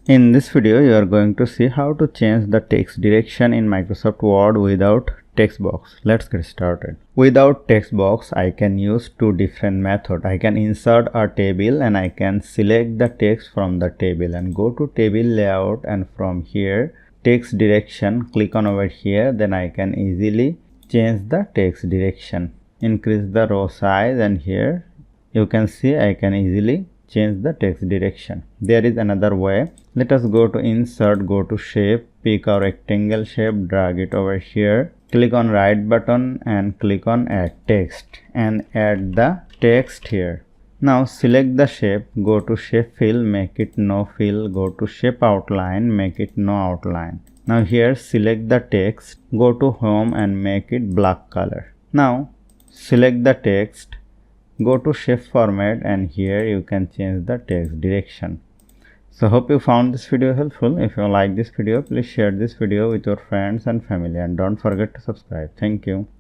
In this video, you are going to see how to change the text direction in Microsoft Word without text box. Let's get started. Without text box, I can use two different methods. I can insert a table and I can select the text from the table and go to table layout, and from here text direction, click on over here. Then I can easily change the text direction, increase the row size, and here you can see I can easily change the text direction. There is another way. Let us go to insert, go to shape, pick our rectangle shape, drag it over here, click on right button and click on add text and add the text here. Now select the shape, go to shape fill, make it no fill, go to shape outline, make it no outline. Now here select the text, go to home and make it black color. Now select the text, go to shape format, and here you can change the text direction. So hope you found this video helpful. If you like this video, please share this video with your friends and family, and don't forget to subscribe. Thank you.